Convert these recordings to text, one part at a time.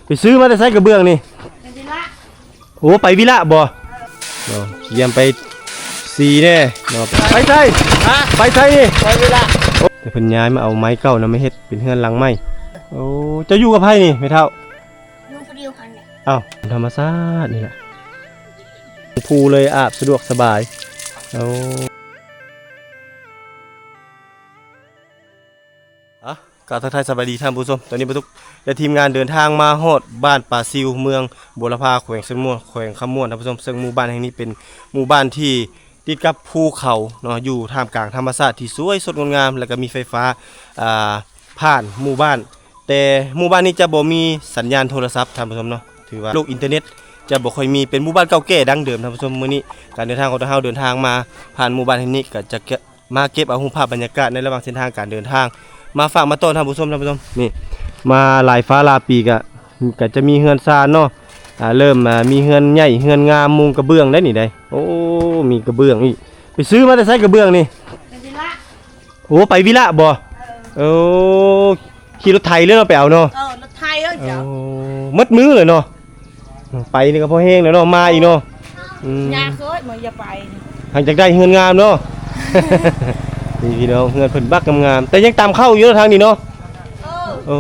ไปซื้อมาได้ใส่กระเบื้องนี่โอ้ไปวิละบ่เนาะเยี่ยมไปสีแน่เนาะไปใส่ไปใส่นี่ไปวิละแต่เพิ่นย้ายมาเอาไม้เก่านะไม่เฮ็ดเป็นเฮือนหลังใหม่โอ้จะอยู่กับไผนี่ไม่เท่าอยู่คนเดียวกันเนี่ยอ้าวธรรมชาตินี่แหละภูเลยอาบสะดวกสบายโอ้กาทักทายสบายดีท่านผู้ชมตอนนี้บรรทุกและทีมงานเดินทางมาฮอดบ้านป่าซิวเมืองบัวละพาแขวงเชียงม่วงแขวงคำม่วนท่านผู้ชมซึ่งหมู่บ้านแห่งนี้เป็นหมู่บ้านที่ติดกับภูเขาเนาะอยู่ท่ามกลางธรรมชาติที่สวยสดงดงามแล้วก็มีไฟฟ้าผ่านหมู่บ้านแต่หมู่บ้านนี้จะบ่มีสัญญาณโทรศัพท์ท่านผู้ชมเนาะถือว่าโลกอินเทอร์เน็ตจะบ่ค่อยมีเป็นหมู่บ้านเก่าแก่ดั้งเดิมท่านผู้ชมมื้อนี้การเดินทางของเราเดินทางมาผ่านหมู่บ้านแห่งนี้ก็จะมาเก็บเอารูปภาพบรรยากาศในระหว่างเส้นทางการเดินทางมาฝากมาต้อนท่านผู้ชมนี่มาหลายฟ้าลาปีก็จะมีเฮือนซานเนาะเริ่มมีเฮือนใหญ่เฮือนงามมุงกระเบื้องได้นี่ได้โอ้มีกระเบื้องนี่ไปซื้อมาได้ใส่กระเบื้องนี่โอ้ไปวิละบ่โอ้ขี่รถไถเรื่องไปเอาเนาะรถไทยเจ้ามัดมือเลยเนาะไปนี่ก็พอแห้งแล้วเนาะมาอีกเนาะยาเคยมันอย่าไปหลังจากได้เฮือนงามเนาะนี่พี่น้องเงินเพิ่นบักงามๆแต่ยังตามเข้าอยู่ทางนี้เนาะโอ้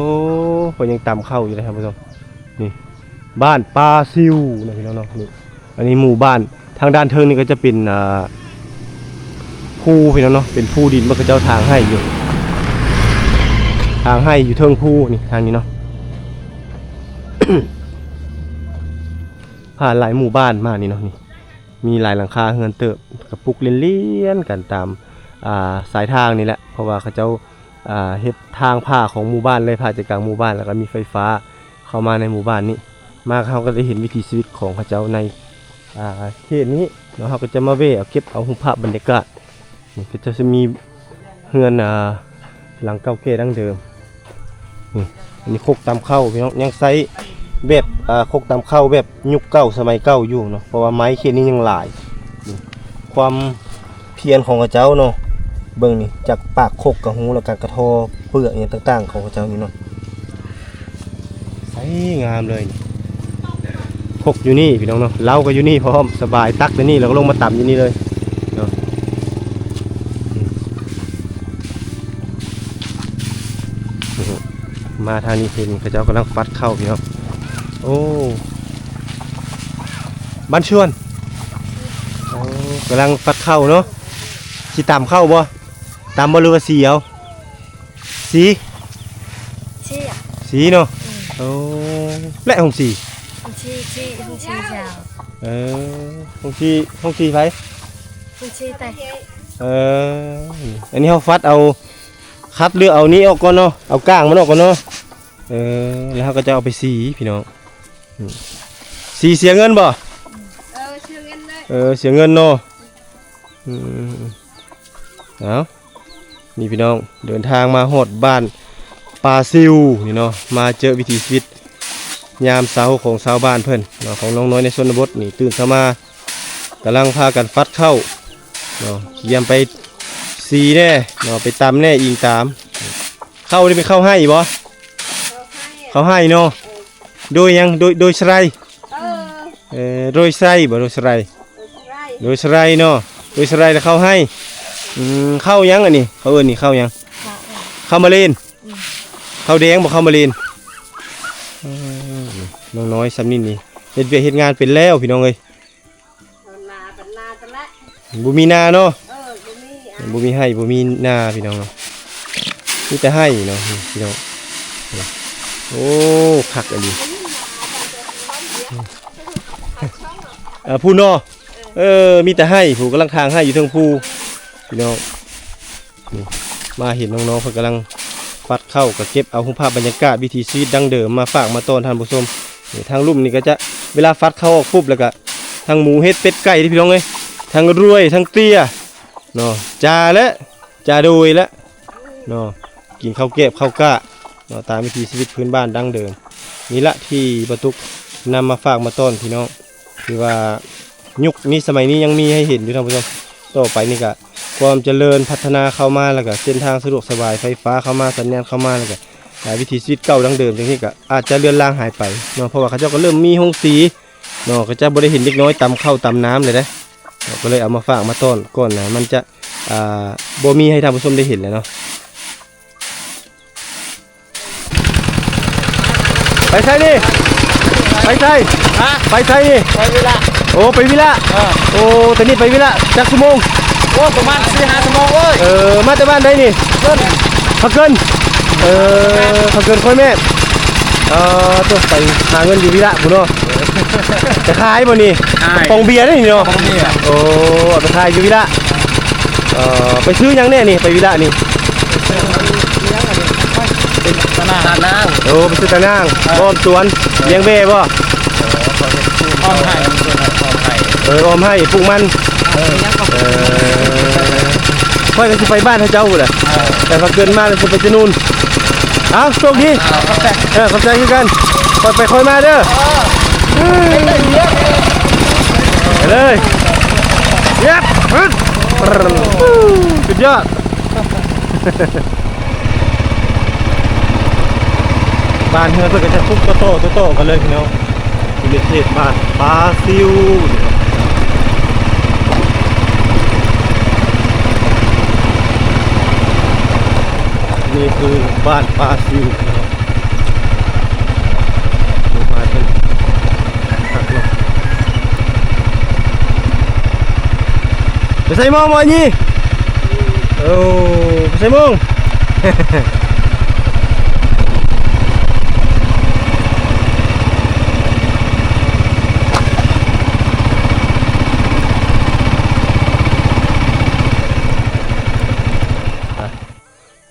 เพิ่นยังตามเข้าอยู่นะครับผู้ชมนี่บ้านปลาซิวนะพี่น้องเนาะนี่อันนี้หมู่บ้านทางด้านเทิงนี่ก็จะเป็นภูพี่น้องเนาะเป็นภูดินมันก็เจ้าทางให้อยู่ทางให้อยู่เทิงภูนี่ทางนี้เนาะ ผ่านหลายหมู่บ้านมากนี่เนาะนี่มีหลายหลังคาเฮือนเติบกับปุกเลี้ยนๆกันตามสายทางนี่แหละเพราะว่าเขาเจ้าเฮ็ดทางผ่าของหมู่บ้านเลยผ่าจากกลางหมู่บ้านแล้วก็มีไฟฟ้าเข้ามาในหมู่บ้านนี้มาเขาก็ได้เห็นวิถีชีวิตของเขาเจ้าในเขตนี้แล้วเขาก็จะมาเก็บเอารูปภาพบรรยากาศนี่ก็จะมีเฮือนหลังเก่าแก่ดั้งเดิมนี่อันนี้คกตามเข้าพี่น้องยังใช้แบบคกตามเข้าแบบยุคเก่าสมัยเก่าอยู่เนาะเพราะว่าไม้เขตนี้ยังหลายความเพียรของเขาเจ้าเนาะเบิ่งนี่จากปากโคกกับหูแล้วก็กระทอเปลือกอย่างต่างๆของเขาเจ้านี่เนาะใสงามเลยโคกอยู่นี่พี่น้องเนาะเล้าก็อยู่นี่พร้อมสบายตักไปนี่แล้วก็ลงมาต่ำอยู่นี่เลยเนาะมาทางนี้เห็นเขาเจ้ากำลังฟัดเข้าพี่น้องโอ้บ้านชวนกำลังฟัดเข้าเนาะสิตามเข้าบ่ตามบ่หรือว่าสีเอาสีเนาะโอ้และของสีของชีเจ้าของสีไผของชีแต่อันนี้เขาฟัดเอาคัดเลือกเอานี้ออกก่อนเนาะเอาก้างมันออกก่อนเนาะแล้วเขาก็จะเอาไปสีพี่น้องสีเสียเงินบ่เสียเงินเลยเสียเงินเนาะเอานี่พี่น้องเดินทางมาฮอดบ้านปลาซิวนี่เนาะมาเจอวิถีชีวิตยามเช้าของชาวบ้านเพิ่นเนาะของน้องน้อยในชนบทนี่ตื่นเช้ามากำลังพากันฟัดเข้าเนาะเยี่ยมไปสีแน่เนาะไปตำแน่อิงตามเข้าได้ไปเข้าให้บ่เข้าให้เนาะโดยยังโดยสไลโดยไส้บ่โดยสไลเนาะโดยสไลแล้วเข้าให้เข้ายังอันนี้เขานี่เข้ายังเข้ามาเลนเข้าแดงบอกเข้ามาเลนน้องน้อยซ้ำนี่เฮ็ดเวียกเฮ็ดงานเป็นแล้วพี่น้องเอ้ยบุมีนาเนาะบุมีให้บุมีนาพี่น้องเนาะนี่แต่ให้เนาะพี่น้องโอ้คักอันนี้ผู้เนาะมีแต่ให้ผู้กำลังทางให้อยู่ทั้งผู้พี่น้องมาเห็นน้องๆเขากำลังฟัดเข้ากับเก็บเอารูปภาพบรรยากาศวิถีชีวิตดั้งเดิมมาฝากมาต้อนท่านผู้ชมทางลุ่มนี่ก็จะเวลาฟัดเข้าออกปุ๊บแล้วก็ทางหมูเฮ็ดเป็ดไก่ที่พี่น้องเลยทางรวยทางเตี้ยเนาะจ่าโดยและเนาะกินข้าวเก็บข้าวกะเนาะตามวิถีชีวิตพื้นบ้านดั้งเดิมนี่ละที่บรรทุกนำมาฝากมาต้อนพี่น้องคือว่ายุคนี้สมัยนี้ยังมีให้เห็นอยู่ท่านผู้ชมต่อไปนี่ก็ความเจริญพัฒนาเข้ามาแล้วก็เส้นทางสะดวกสบายไฟฟ้าเข้ามาสัญญาณเข้ามาแล้วก็ วิถีชีวิตเก่าดั้งเดิมจังซี่ก็อาจจะเลือนลางหายไปเนาะเพราะว่าเขาเจ้าก็เริ่มมีโรงสีเนาะก็จะบ่ได้เห็นเด็กน้อยตำข้าวตำน้ำเลยเด้เนาะก็เลยเอามาฝากมาต้อนก่อนนะมันจะบ่มีให้ท่านผู้ชมได้เห็นเลยเนาะไปใช่นี่ไปใช่ฮะไปใช่นี่ไปวิละโอ้ไปวิละโอ้แต่นี่ไปวิละจักชั่วโมงโอ้ประมาณ4-5 ชั่วโมงเว้ยมาแต่บ้านได้นี่พักเกินพักเกินค่อยแม่ตัวไปหาเงินอยู่วิละพุ่นเนาะจะขายบ่นี่ปองเบียร์ได้นี่เนาะโอ้ไปขายอยู่วิละไปซื้อยังแน่นี่ไปวิละนี่ตะนางโอ้ไปซื้อตะนางอ้อมสวนเลี้ยงเบ้บ่อ้อมให้อ้อมให้ปลูกมันค่อยก็สิไปบ้านให้เจ้าพุ่นน่ะแต่พอเกินมาแล้วสิไปจะนู่นเอาโชคดีขอบใจคือกันค่อยไปค่อยมาเด้อไปเลยเย็บสุดยอดบ้านเฮือนเพื่อจะทุกโตกันเลยพี่น้องอยู่ในเขตบ้านปาซิวนี่คือบ้านปาซิวมาเป็นไปใส่มองมานี่โอ้ไปใส่มอง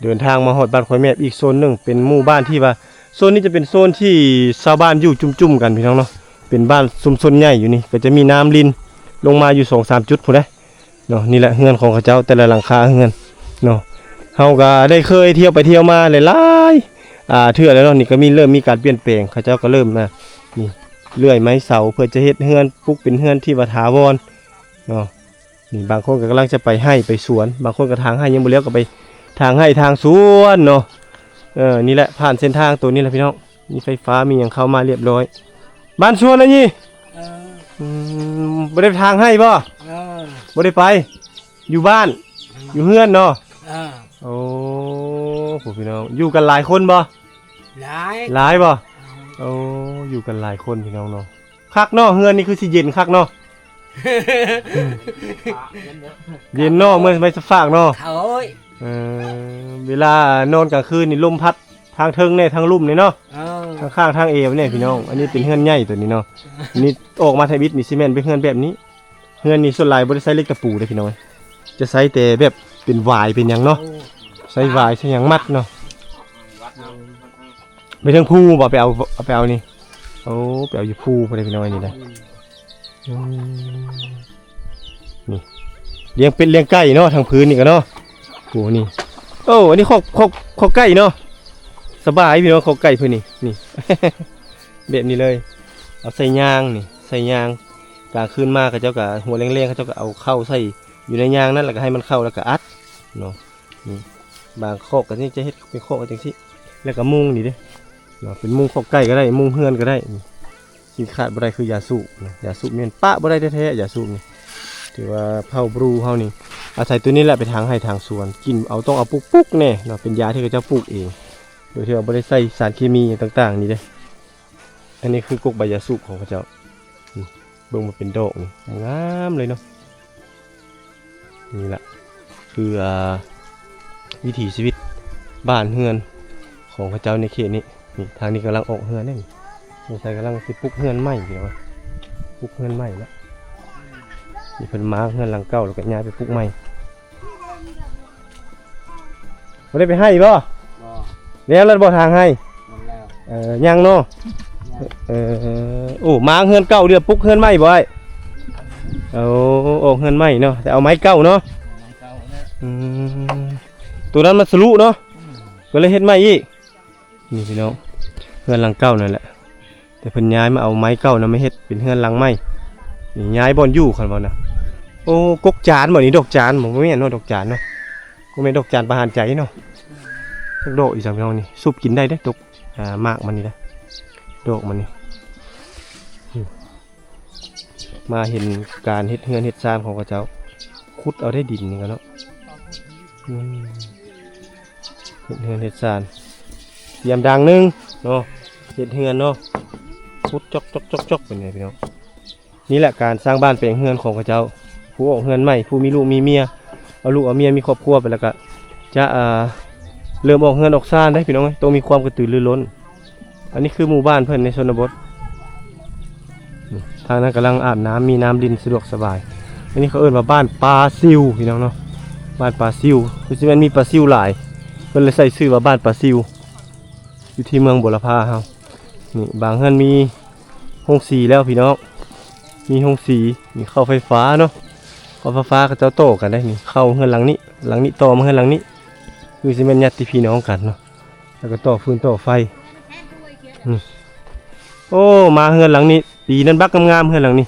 เดินทางมาหอดบ้านคอยแม่อีกโซนหนึ่งเป็นหมู่บ้านที่ว่าโซนนี้จะเป็นโซนที่ชาวบ้านอยู่จุ่มๆกันพี่น้องเนาะเป็นบ้านชุมชนใหญ่อยู่นี่ก็จะมีน้ำลินลงมาอยู่ 2-3 จุดพุ่นเด้เนาะนี่แหละเฮือนของเขาเจ้าแต่ละหลังคาเฮือนเนาะเฮาก็ได้เคยเที่ยวไปเที่ยวมาหลายๆเทื่อแล้วเนาะนี่ก็เริ่มมีการเปลี่ยนแปลงเขาเจ้าก็เริ่มมานี่เลื่อยไม้เสาเพื่อจะเฮ็ดเฮือนปลูกเป็นเฮือนที่ว่าถาวรเนาะนี่บางคนก็กำลังจะไปให้ไปสวนบางคนก็ทางให้ยังบ่แล้วก็ไปทางให้ทางสวนเนาะนี่แหละผ่านเส้นทางตัวนี้แหละพี่น้องมีไฟฟ้ามีอย่างเข้ามาเรียบร้อยบ้านสวนแล้วนี่บ่ได้ทางให้บ่บ่ได้ไปอยู่บ้านอยู่เฮือนเนาะโอ้พี่น้องอยู่กันหลายคนบ่หลายบ่โอ้อยู่กันหลายคนพี่น้องเนาะคักเนาะเฮือนนี่คือสิเย็นคักเนาะเย็นเนาะไม่สะฝากเนาะเวลานอนกลางคืนนี่ลมพัดทางเทิงเนี่ยทางลุ่มเนี่ยเนาะข้างทางเอวเนี่ยพี่น้องอันนี้เป็นเฮือนใหญ่ตัวนี้เนาะนี่ออกมาไทยบิดมีซีเมนต์เป็นเฮือนแบบนี้เฮือนนี่ส่วนหลายบริษัทเล็กตะปูเลยพี่น้องจะใช้แต่แบบเป็นวายเป็นอย่างเนาะใช้วายใช้อย่างมัดเนาะไปทางภูบ่ไปเอานี่โอ้ไปเอาอยู่ภูไปเลยพี่น้องนี่ได้นี่เลี้ยงเป็ดเลี้ยงไก่เนาะทางพื้นนี่กันเนาะโอ้นี่โอ้อันนี้ขอไก่เนาะสบายพี่น้องขอไก่เพื่อนนี่ แบบนี้เลยเอาใส่ยางนี่ใส่ยางกลางคืนมากเขาเจ้ากับหัวแรงๆเขาเจ้าก็เอาเข้าใส่อยู่ในยางนั่นแล้วก็ให้มันเข้าแล้วก็อัดเนาะนี่บางโคกก็นี่จะเฮ็ดเป็นโคกจังซี่แล้วก็มุงนี่เด้เนาะเป็นมุงขอไก่ก็ได้มุงเฮือนก็ได้สิ่งขาดบ่ได้คือยาสูบยาสูบเมียนปะบ่ได้แท้ๆยาสูบนี่ถือว่าเผาบรูเฮานี่อาศัยตัวนี้แหละไปทางให้ทางสวนกินเอาต้องเอาปุ๊กๆแน่เนาะเป็นยาที่เขาจะปลูกเองโดยที่เราไม่ได้ใส่สารเคมีต่างๆนี่เด้อันนี้คือกกใบยาสูบของเขาเจ้าเบิ่งมาเป็นดอกนี่งามเลยเนาะนี่แหละคือวิถีชีวิตบ้านเฮือนของเขาเจ้าในเขตนี้นี่ทางนี้กำลังออกเฮือนนี่สงสัยกำลังสิปลูกเฮือนใหม่เดี๋ยวปลูกเฮือนใหม่แล้วนี่เพิ่นมาเฮือนหลังเก่าแล้วก็ย้ายไปปลูกใหม่บ่ได้ไปให้บ่แล้วเราบ่ทางให้ยังเนาะโอ้มาเฮือนเก่าเดี๋ยวปลุกเฮือนใหม่บ่ไอ้โอ้เฮือนใหม่เนาะแต่เอาไม้เก่าเนาะตัวนั้นมันสลุเนาะก็เลยเฮ็ดใหม่อีกนี่พี่น้องเฮือนหลังเก่านั่นแหละแต่เพิ่นย้ายมาเอาไม้เก่านะไม่เฮ็ดเป็นเฮือนหลังใหม่นี่ย้ายบ่อนอยู่คั่นบ่นะโอ้กกจานบ่นี่ดอกจานบ่แม่นเนาะดอกจานเนาะบ่แม่นดอกจานประหารใจเนาะ สักดอกอีกสามพี่น้องนี่ซุปกินได้ได้อตกมากมันนี่นะดอกมันนี่มาเห็นการเฮ็ดเฮือนเฮ็ดซานของกระเจ้าขุดเอาได้ดินนี่กันเนาะเฮ็ดเฮือนเฮ็ดซานเตรียมดังนึงเนาะเฮ็ดเฮือนเนาะขุดจอกเป็นไงพี่น้องนี่แหละการสร้างบ้านแปลงเฮือนของกระเจ้าผู้ออกเฮือนใหม่ผู้มีลูกมีเมียเอาลูกเอาเมียมีครอบครัวไปแล้วก็จะเริ่มออกเฮือนออกซ่านได้พี่น้องต้องมีความกระตือรือร้นอันนี้คือหมู่บ้านเพิ่นในชนบททางนั้นกำลังอาบน้ำมีน้ำดินสะดวกสบายอันนี้เขาเอิ้นว่าบ้านปลาซิวพี่น้องเนาะบ้านปลาซิวคือสิแม่นมีปลาซิวหลายเพิ่นเลยใส่ชื่อว่าบ้านปลาซิวอยู่ที่เมืองบุรพาเฮานี่บางเฮือนมีโรงสีแล้วพี่น้องมีโรงสีมีเข้าไฟฟ้าเนาะเข้าไฟฟ้าก็เจ้าโตกันได้นี่เข้าเฮือนหลังนี้ต่อมาเฮือนหลังนี้คือสิแม่นญาติพี่น้องกันเนาะแล้วก็ต่อฟืนต่อไฟโอ้มาเฮือนหลังนี้ปีนั้นบักงามๆเฮือนหลังนี้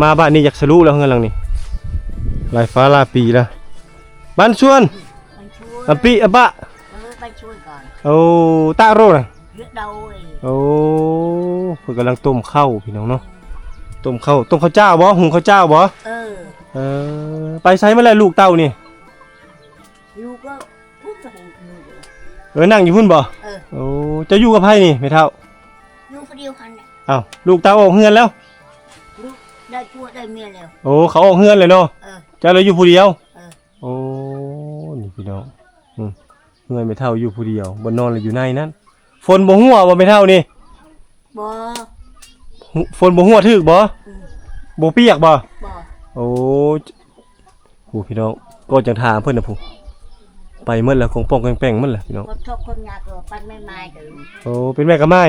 มาบ้านนี้อยากสรุแล้วเฮือนหลังนี้ลายฟ้าลาปีละบ้านชวนอปีอบะไปช่วยก่อนโอ้ตาโรน่ะเยอะเดาโอ้เพิ่นกำลังต้มข้าวพี่น้องเนาะต้มข้าวเจ้าบ่หุงข้าวเจ้าบ่เออไปไสมาแล้วลูกเต้านี่ลูกก็พูดกับลูกนั่งอยู่พุ่นบ่โอ้จะอยู่กับไผนี่แม่เฒ่าลูกคนเดียวกันเนี่ยอ้าวลูกเต้าออกเฮือนแล้วลูกได้ผัวได้เมียแล้วโอ้เขาออกเฮือนเลยเนาะเจ้าเลยอยู่ผู้เดียวโอ้นี่พี่น้องเฮือนแม่เฒ่าอยู่ผู้เดียวบ่นอนเลยอยู่ในนั้นฝนบ่หัวบ่แม่เฒ่านี่บ่ฝนบ่หัวถึกบ่บ่เปียกบ่โอ้ผู้พี่น้องก็จังถามเพิ่นน่ะผู้ไปหมดแล้วคงป้องแป้งหมดแล้วพี่น้องคนทุกคนยากก็ปั้นไม้ๆกันโอ้เป็นแม่กับไม้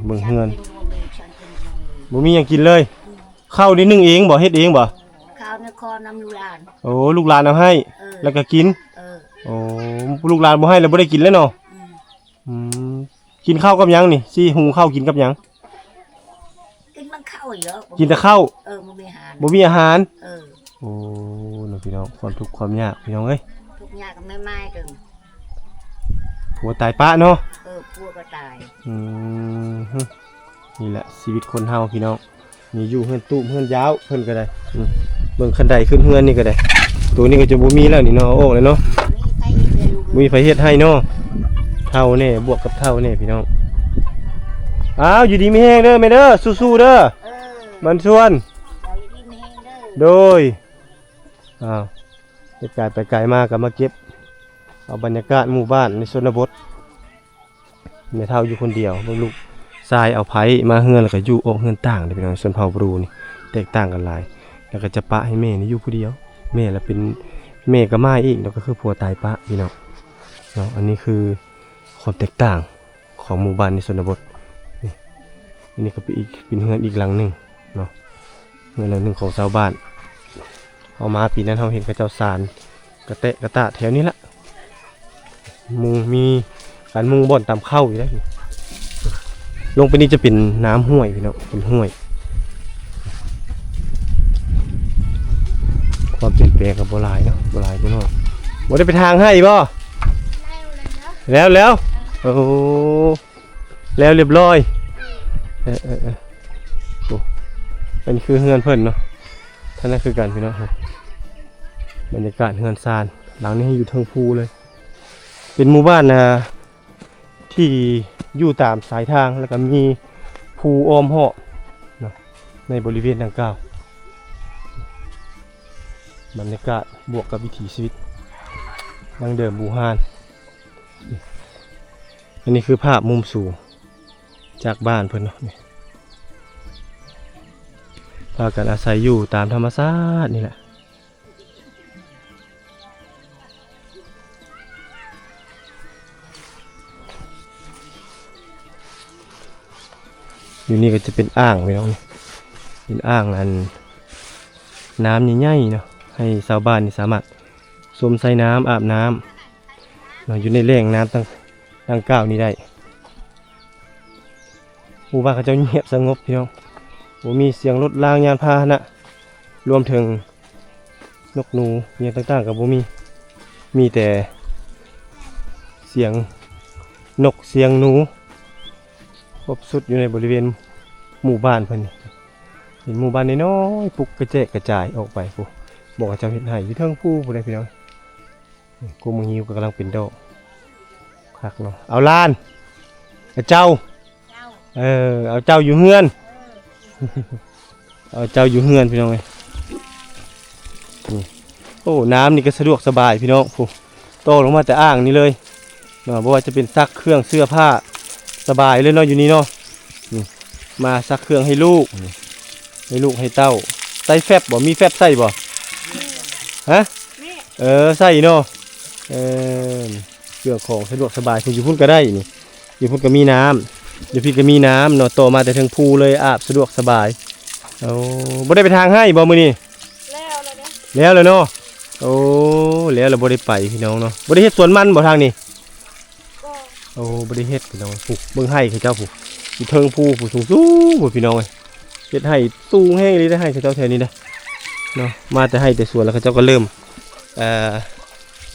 เบิ่งเฮือนบ่มีหยังกินเลยข้าวนี่นึ่งเองบ่เฮ็ดเองบ่ข้าวในคอน้ำลูกหลานโอ้ลูกหลานเอาให้แล้วก็กินโอ้ลูกหลานบ่ให้แล้วบ่ได้กินแล้วเนาะกินข้าวกับหยังนี่สิหุงข้าวกินกับหยังกินมันข้าวเยอะกินแต่ข้าวบ่มีอาหารโอ้น้องพี่น้องความทุกข์ความยากพี่น้องเอ้ยทุกยากก็ไม่ไม้กันผัวตายปะเนาะผัวก็ตายนี่แหละชีวิตคนเฮาพี่น้องนี่อยู่เฮือนตู้เฮือนยาวเพิ่นก็ได้เบิ่งคันไดขึ้นเฮือนนี่ก็ได้ตัวนี้ก็จะบ่มีแล้วนี่เนาะโอ้เลยเนาะมีไฟเฮ็ดให้เนาะเท่าแน่บวกกับเท่าแน่พี่น้องอ้าวอยู่ดีมีแห้งเด้อแม่เด้อสู้ๆเด้อมันชวนโดยเหตุการณ์ไปไกลมากก็มาเก็บเอาบรรยากาศหมู่บ้านในชนบทแม่เท่าอยู่คนเดียวบ่ลูกทรายเอาไผมาเฮือนแล้วก็อยู่ออกเฮือนต่างเด้อพี่น้องชนเผ่าบรูนี่แตกต่างกันหลายแล้วก็จะปะให้แม่นี่อยู่ผู้เดียวแม่ละเป็นแม่ก็มาอีกแล้วก็คือผัวตายปะพี่น้องเนาะอันนี้คือความแตกต่างของหมู่บ้านในชนบทนี่ก็เป็นเฮือนอีกหลังนึงเนาะเฮือนหลังนึงของชาวบ้านเอามาปีนั้นเราเห็นกระเจ้าสารกระเตะกระตะแถวนี้ละมุงมีการมุงบ่อนตามเข้าอยู่ได้ลงไปนี่จะเป็นน้ำห้วยพี่น้องเป็นห้วยความเปลี่ยนแปลงกับโบราณเนาะโบราณพี่น้องบ่ได้ไปทางให้บ่แล้วโอ้แล้วเรียบร้อยโอ้อันนี้คือเฮือนเพิ่นเนาะท่านนั่นคือการพี่น้องบรรยากาศเฮือนซานหลังนี้อยู่เทิงภูเลยเป็นหมู่บ้านที่อยู่ตามสายทางแล้วก็มีภูอ้อมหอบในบริเวณดังกล่าวบรรยากาศบวกกับวิถีชีวิตดังเดิมบูฮานอันนี้คือภาพมุมสูงจากบ้านเพิ่นเนาะพากันอาศัยอยู่ตามธรรมชาตินี่แหละอยู่นี่ก็จะเป็นอ่างไปน้องเป็นอ่างอันน้ำใหญ่ๆเนาะให้ชาวบ้านนี่สามารถสวมใส่น้ำอาบน้ำอยู่ในแหล่งน้ำตั้งก้าวนี้ได้หมู่บ้านเขาเจ้าเงียบสงบพี่น้องบ่มีเสียงรถรางยานพาหนะรวมถึงนกหนูอย่างต่างๆกับบ่มีแต่ เสียงนกเสียงหนูครบสุดอยู่ในบริเวณหมู่บ้านเพิ่นนี่เห็นหมู่บ้านน้อยๆปลุกกระเจกระจายออกไปผู้บอกว่าเจ้าเฮ็ดให้อยู่เทิงผู้ผู้ใดพี่น้องกูมึงหิวก็กำลังเป็นดอกคักเนาะเอาล้านเอาเจ้าเอาเจ้าอยู่เฮือนเอาเจ้าอยู่เฮือนพี่น้องเอ้ยนี่โอ้น้ำนี่ก็สะดวกสบายพี่น้องผู้โตลงมาแต่อ่างนี่เลยเนาะบ่ว่าจะเป็นซักเครื่องเสื้อผ้าสบายเลยเนาะอยู่นี่เนาะนี่มาซักเครื่องให้ลูกให้ลูกให้เต้าใส่แฟบบ่มีแฟบใส่บ่ฮะใส่เนาะเครื่องของสะดวกสบายคุณอยู่พุ่นก็ได้นี่อยู่พุ่นก็มีน้ำอยู่พี่ก็มีน้ำเนาะโตมาแต่ถึงภูเลยอาบสะดวกสบายเอาบ่ได้ไปทางให้บ่มื้อนี้แล้วเลยเนาะโอ้แล้วเราบ่ได้ไปพี่น้องเนาะบ่ได้เฮ็ดสวนมันบ่ทางนี้โอ้บ่ได้เฮ็ดพี่น้องปลูกเบิ่งให้เขาเจ้าปลูกอยู่เทิงภูปลูกสูงๆพุ่นพี่น้องเอ้ยเฮ็ดให้สูงแห้งเลยได้ให้เขาเจ้าแถวนี้นะเนาะมาแต่ให้แต่สวนแล้วเขาเจ้าก็เริ่ม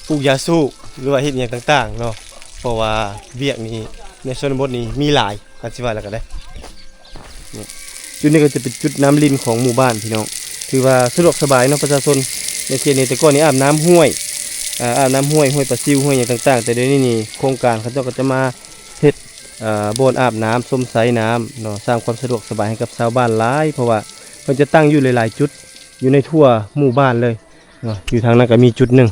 ปลูกยาสูบหรือว่าเฮ็ดหยังต่างๆเนาะเพราะว่าเวียกนี้ในชนบทนี้มีหลายกันสิว่าแล้วก็ได้นี่จุดนี้ก็จะเป็นจุดน้ำลิ้นของหมู่บ้านพี่น้องถือว่าสะดวกสบายเนาะประชาชนในเขตนี้แต่ก่อนนี้อาบน้ำห้วยอาบน้ำห้วยปลาซิวห้วยอย่างต่างๆแต่เดี๋ยวนี้นี่โครงการเขาเจ้าก็จะมาเฮ็ดโบนอาบน้ำส้มไซน้ำเนาะสร้างความสะดวกสบายให้กับชาวบ้านหลายเพราะว่ามันจะตั้งอยู่หลายๆจุดอยู่ในทั่วหมู่บ้านเลยเนาะอยู่ทางนั้นก็มีจุดหนึ่ง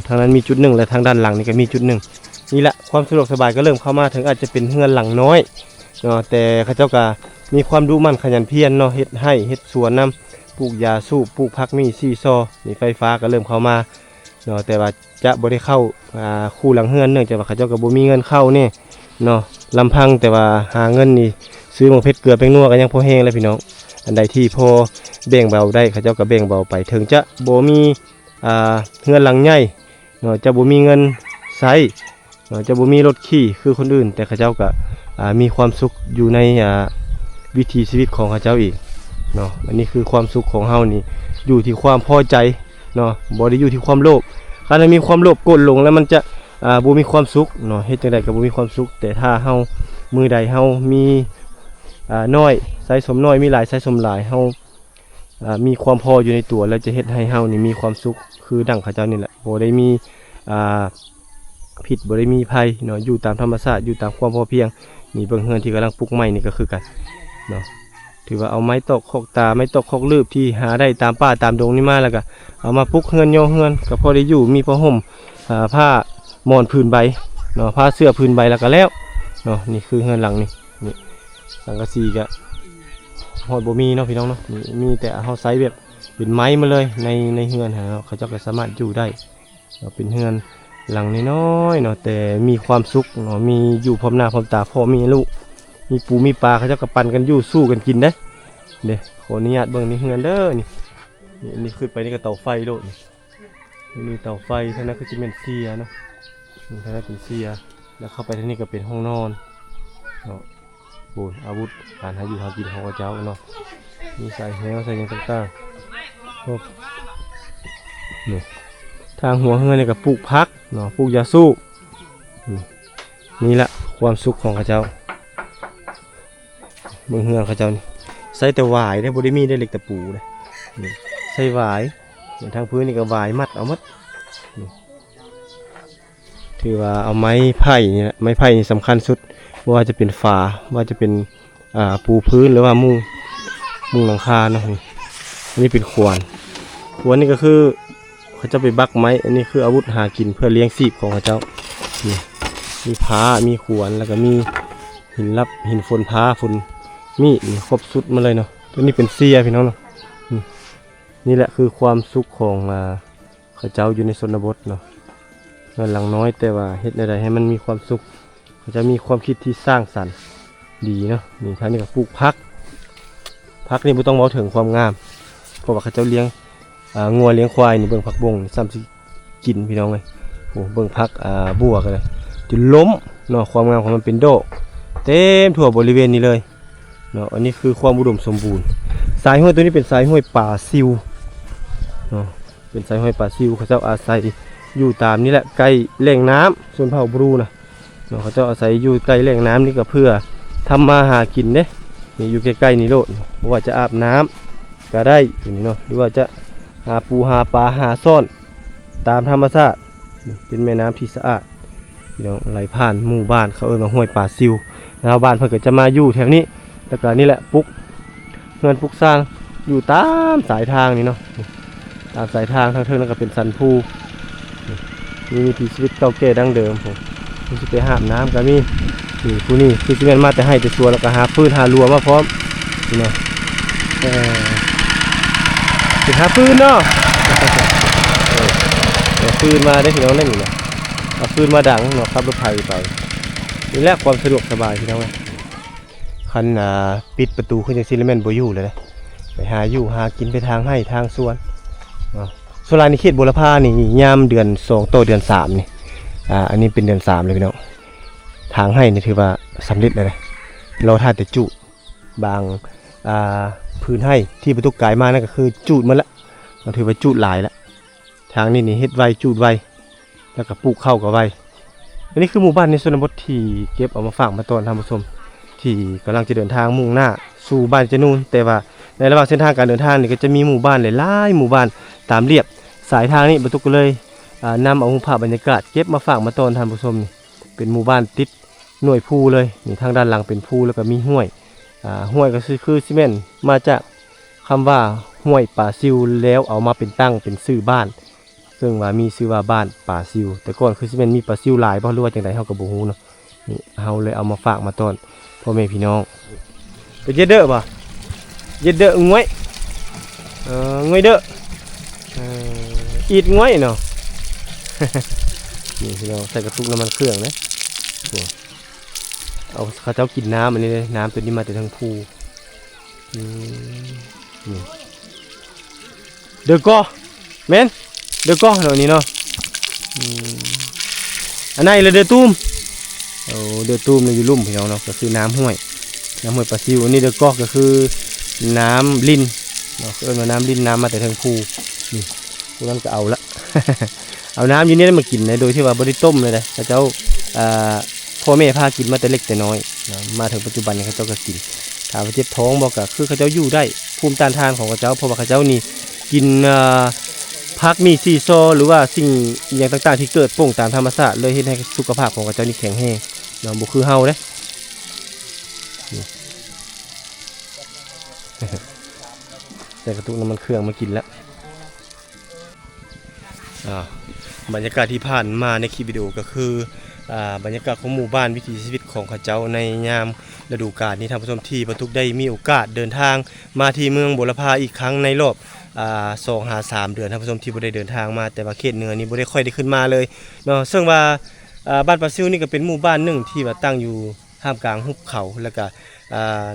ทางนั้นมีจุดหนึ่งและทางด้านหลังนี่ก็มีจุดหนึ่งนี่แหละความสะดวกสบายก็เริ่มเข้ามาถึงอาจจะเป็นเฮือนหลังน้อยเนาะแต่เขาเจ้าก็มีความดุมั่นขยันเพียรเนาะเฮ็ดให้เฮ็ดสวนน้ำปลูกยาสูบปลูกผักมีซีซอนี่ไฟฟ้าก็เริ่มเข้ามาเนาะแต่ว่าจะบ่ได้เข้าคู่หลังเฮือนเนื่องจากว่าเขาเจ้าก็บ่มีเงินเข้านี่เนาะลำพังแต่ว่าหาเงินนี่ซื้อหมกเพชรเกลือแป้งนัวก็ยังพอแห้งเลยพี่น้องอันใดที่พอแบ่งเบาได้เขาเจ้าก็แบ่งเบาไปถึงจะบ่มีเฮือนหลังใหญ่เนาะจะบ่มีเงินใช้เนาะจะบ่มีรถขี่คือคนอื่นแต่เขาเจ้าก็มีความสุขอยู่ในวิถีชีวิตของเขาเจ้าอีกเนาะอันนี้คือความสุขของเฮานี่อยู่ที่ความพอใจเนาะบ่ได้อยู่ที่ความโลภถ้ามีความโลภกดลงแล้วมันจะบ่มีความสุขเนาะเฮ็ดจังไดก็บ่มีความสุขแต่ถ้าเฮามือใดเฮามีน้อยใส่สมน้อยมีหลายใส่สมหลายเฮามีความพออยู่ในตัวแล้วจะเฮ็ดให้เฮานี่มีความสุขคือดั่งเขาเจ้านี่แหละบ่ได้มีผิดบ่ได้มีภัยเนาะอยู่ตามธรรมชาติอยู่ตามความพอเพียงนี่เบิ่งเฮือนที่กำลังปลูกใหม่นี่ก็คือกันเนาะถือว่าเอาไม้ตอกคอกตาไม้ตอกคอกลืบที่หาได้ตามป่าตามดงนี่มาแล้วก็เอามาปลูกเฮือนย่อเฮือนก็พอได้อยู่มีผ้าห่มผ้าหมอนพื้นใบเนาะผ้าเสื้อพื้นใบแล้วก็แล้วเนาะนี่คือเฮือนหลังนี่สังกะสีก็ฮอดบ่มีเนาะพี่น้องเนาะมีแต่เฮาใช้แบบเป็นไม้มาเลยในเฮือนเขาเจ้าก็สามารถอยู่ได้เป็นเฮือนหลังน้อยๆเนาะแต่มีความสุขเนาะมีอยู่พร้อมหน้าพร้อมตาพ่อมีลูกมีปูมีปลาเขาเจ้าก็ปั่นกันอยู่สู้กันกินได้เด้ขออนุญาตเบิ่งนี่เฮือนเด้อนี่ขึ้นไปนี่ก็เตาไฟโลดนี่เตาไฟท่านั้นก็จะเป็นเสียเนาะท่านั้นเป็นเสียแล้วเข้าไปที่นี่ก็เป็นห้องนอนเนาะโอ้อาวุธการหาอยู่หากินของเจ้าเนาะมีใส่แหวใส่ยังต่างๆนี่ทางหัวเฮือนนี่ก็ปลูกพักเนาะปลูกยาสูบนี่แหละความสุขของเขาเจ้าเมืองเฮือนเขาเจ้านี่ใส่แต่หวายได้บ่ได้มีได้เหล็กตะปูเลยนี่ใส่หวายทางพื้นนี่ก็หวายมัดเอามัดถือว่าเอาไม้ไผ่นี่แหละไม้ไผ่นี่สำคัญสุดว่าจะเป็นฝาว่าจะเป็นปูพื้นหรือว่ามุงหลังคาเนาะอันนี้เป็นขวานนี่ก็คือเขาจะไปบักไม้อันนี้คืออาวุธหากินเพื่อเลี้ยงชีพของเขาเจ้านี่มีผ้ามีขวานแล้วก็มีหินลับหินฝนผ้าฝนมีครบสุดมาเลยเนาะตัวนี้เป็นเสียพี่น้องเนาะนี่แหละคือความสุขของเขาเจ้าอยู่ในชนบทเนาะเงินหลังน้อยแต่ว่าเฮ็ดใดๆให้มันมีความสุขเขาจะมีความคิดที่สร้างสรรค์ดีเนาะนี่ท่านนี่ก็ปลูกพักนี่ไม่ต้องมองถึงความงามเพราะว่าเขาเจ้าเลี้ยงงัวเลี้ยงควายนี่เบิ่งผักบงซ้ำสิกินพี่น้องเลยโอ้เบิ่งผักบัวกันเลยจะล้มเนาะความงามของมันเป็นโดเต็มทั่วบริเวณนี้เลยเนาะอันนี้คือความอุดมสมบูรณ์สายห้วยตัวนี้เป็นสายห้วยป่าซิวเนาะเป็นสายห้วยป่าซิวเขาเจ้าอาศัย อยู่ตามนี่แหละใกล้แหล่งน้ำส่วนเผ่าบรูนะเนาะเขาเจ้าอาศัยอยู่ใกล้แหล่งน้ำนี่ก็เพื่อทำมาหากินเด้นี่อยู่ใกล้ๆนี่โลดบ่ว่าจะอาบน้ำก็ได้อย่างนี้เนาะหรือว่าจะหาปูหาปลาหาซ่อนตามธรรมชาติเป็นแม่น้ำที่สะอาดพี่น้องไหลผ่านหมู่บ้านเขาเอิ้นว่าห้วยป่าซิวชาวบ้านเพิ่นก็จะมาอยู่แถวนี้แล้วก็นี่แหละปุ๊กเงินปุ๊กสร้างอยู่ตามสายทางนี่เนาะตามสายทางทางเทิงนั่นก็เป็นสันภูมีวิถีชีวิตเก่าแก่ดั้งเดิมผมมีสิไปหาบน้ำก็มีนี่ผู้นี่คือสิแม่นมาแต่ให้แต่ชัวแล้วก็หาปืนหารัวมาพร้อมนี่เนาะสิหาปืนเนาะเอาปืนมาได้พี่น้องได้หนิเนาะเอาปืนมาดังเนาะขับรถไถไปนี่แหละความสะดวกสบายพี่น้องคันปิดประตูขึ้นจากซิลิเมนต์บ่อยู่เลยนะไปหาอยู่หากินไปทางให้ทางสวนส่วนลายในเขตบุรพานี่ยามเดือน2ต่อเดือน3นี่อันนี้เป็นเดือน3เลยพี่น้องทางให้นี่ถือว่าสำเร็จเลยนะเราท่าแต่จุบางพื้นให้ที่ประตูกายมานั่นก็คือจุดมันละเราถือว่าจุดหลายละทางนี้นี่เฮ็ดไวจุดไวแล้วก็ปลูกข้าวกับไวอันนี้คือหมู่บ้านในชนบทที่เก็บเอามาฝากมาตอนท่านผู้ชมที่กำลังจะเดินทางมุ่งหน้าสู่บ้านเจนูนแต่ว่าในระหว่างเส้นทางการเดินทางนี่ก็จะมีหมู่บ้านหลายๆหมู่บ้านตามเรียบสายทางนี้ประตูก็เลยนำเอาภาพบรรยากาศเก็บมาฝากมาตอนท่านผู้ชมนี่เป็นหมู่บ้านติดหน่วยภูเลยนี่ทางด้านหลังเป็นภูแล้วก็มีห้วยห้วยก็คือซีเมนต์มาจากคำว่าห้วยป่าซิวแล้วเอามาเป็นตั้งเป็นชื่อบ้านซึ่งว่ามีชื่อว่าบ้านป่าซิวแต่ก่อนคือซีเมนต์มีป่าซิวหลายบ่รู้ว่าจังได๋เฮาก็บ่ฮู้เนาะนี่เฮาเลยเอามาฝากมาตอนพ่อแม่พี่น้องไปเย็ดเด้อบ่เย็ดเด้อง่วยง่วยเด้ออีดง่วยเนาะ นี่พี่น้องใส่กระตุกน้ำมันเครื่องนะเอาเขาเจ้ากินน้ำอันนี้เลยน้ำตัวนี้มาจากทางภูนี่เดือกก็แม่นเดือกก็เหล่านี้เนาะอันไหนเลยเดือตุ้มเดือตุ้มเนี่ยอยู่ลุ่มพี่น้องเนาะก็คือน้ำห้วยปลาซิวอันนี้เดือกก็ก็คือน้ำลิ้นเนาะเอิ้นว่าน้ำลิ้นน้ำมาแต่ทางภูนี่พวกนั้นก็เอาละ เอาน้ำอยู่นี่มากินนะโดยที่ว่าบริต้มเลยนะเขาเจ้าพ่อแม่พากินมาแต่เล็กแต่น้อยนะมาถึงปัจจุบันนี้เขาเจ้าก็กินถามว่าเจ็บท้องบอกก็คือเขาเจ้าอยู่ได้ภูมิต้านทานของเขาเจ้าเพราะว่าเขาเจ้านี่กินผักมีซีโซหรือว่าสิ่งอย่างต่างๆที่เกิดป่งตามธรรมชาติเลยเฮ็ดให้สุขภาพของเขาเจ้านี่แข็งแรงเนาะบ่คือเฮาเด้แต่กระตุกน้ำมันเครื่องมากินแล้วบรรยากาศที่ผ่านมาในคลิปวิดีโอก็คือบรรยากาศของหมู่บ้านวิถีชีวิตของเขาเจ้าในยามฤดูกาลนี้ท่านผู้ชมที่บรรทุกได้มีโอกาสเดินทางมาที่เมืองบุรพาอีกครั้งในรอบ2-3 เดือนท่านผู้ชมที่บ่ได้เดินทางมาแต่ว่าเขตเหนือนี่บ่ได้ค่อยได้ขึ้นมาเลยเนาะซึ่งว่าบ้านปลาซิวนี่ก็เป็นหมู่บ้านหนึ่งที่ว่าตั้งอยู่ท่ามกลางหุบเขาแล้วก็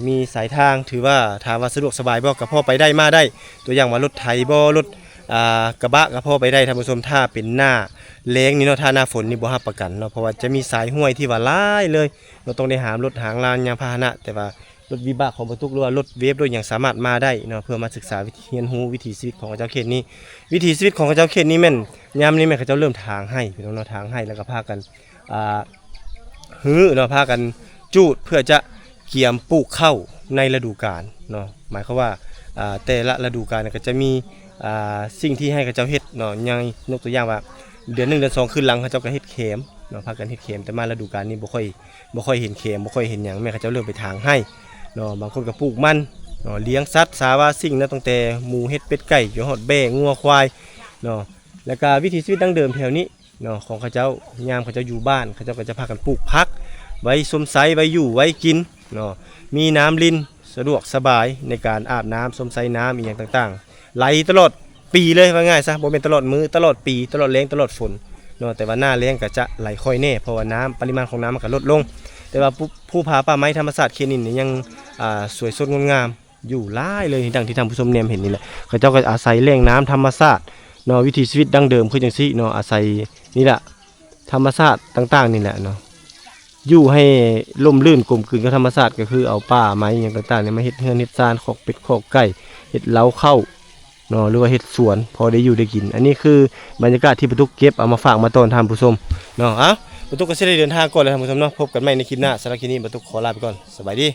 มีสายทางถือว่าถามว่าสะดวกสบายบ่ก็พอไปได้มาได้ตัวอย่างว่ารถไถบ่รถกระบะก็พอไปได้ท่านผู้ชมถ้าเป็นหน้าแล้งนี่เนาะถ้าหน้าฝนนี่บ่รับประกันเนาะเพราะว่าจะมีสายห้วยที่ว่าหลายเลยเราต้องได้หามรถหางลานยานพาหนะแต่ว่ารถวิบากของบรรทุกหรือว่ารถเวฟด้วยอย่างสามารถมาได้เนาะเพื่อมาศึกษาวิธีเรียนรู้วิถีชีวิตของเจ้าเขตนี้วิถีชีวิตของเจ้าเขตนี้แม่นยามนี้แม่เขาเจ้าเริ่มทางให้พี่น้องเนาะทางให้แล้วก็พากันเนาะพากันจูดเพื่อจะเกี่ยมปลูกข้าวในฤดูกาลเนาะหมายความว่าแต่ละฤดูกาลก็จะมีสิ่งที่ให้เขาเจ้าเฮ็ดเนาะอย่างยกตัวอย่างว่าเดือน1เดือน2ขึ้นหลังเขาเจ้าก็เฮ็ดเข็มเนาะพากันเฮ็ดเข็มแต่มาฤดูกาลนี้บ่ค่อยเห็นเข็มบ่ค่อยเห็นหยังแม่เขาเจ้าเริ่มไปทางให้เนาะบางคนก็ปลูกมันเนาะเลี้ยงสัตว์สาว่าสิ่งนั้นตั้งแต่หมูเฮ็ดเป็ดไก่จนฮอดแบ่งัวควายเนาะแล้วก็วิถีชีวิตดั้งเดิมแถวนี้เนาะของเขาเจ้ายามเขาเจ้าอยู่บ้านเขาเจ้าก็จะพากันปลูกผักไว้สมไสไว้อยู่ไว้กินเนาะมีน้ำลิ้นสะดวกสบายในการอาบน้ำสมไสน้ำอีกอย่างต่างๆไหลตลอดปีเลยว่าง่ายซะบ่เป็นตลอดมื้อตลอดปีตลอดแล้งตลอดฝนเนาะแต่ว่าหน้าแล้งก็จะไหลค่อยแน่เพราะว่าน้ำปริมาณของน้ำมันก็ลดลงแต่ว่าภูผาป่าไม้ธรรมชาติเขตนี้นี่ยังสวยสดงดงามอยู่หลายเลยดังที่ท่านผู้ชมแนมเห็นนี่แหละเขาเจ้าก็อาศัยแหล่งน้ำธรรมชาติเนาะวิถีชีวิตดั้งเดิมคือจังซี่เนาะอาศัยนี่แหละธรรมชาติต่างๆนี่แหละเนาะอยู่ให้ล่มลื่นกลมกลืนกับธรรมชาติก็คือเอาป่าไม้อย่างต่างๆเนี่ยมาเฮ็ดเฮือนเฮ็ดซานขอกเป็ดขอกไก่เฮ็ดเล้าเข้า เนาะหรือว่าเฮ็ดสวนพอได้อยู่ได้กิน อันนี้คือบรรยากาศที่ประตุกเก็บเอามาฝากมาต้อนท่านผู้ชมเนาะประตุกก็สิได้เดินทางก่อนแล้วท่านผู้ชมเนาะพบกันใหม่ในคลิปหน้าสำหรับคลิปนี้ประตุกขอลาไปก่อนสบายดี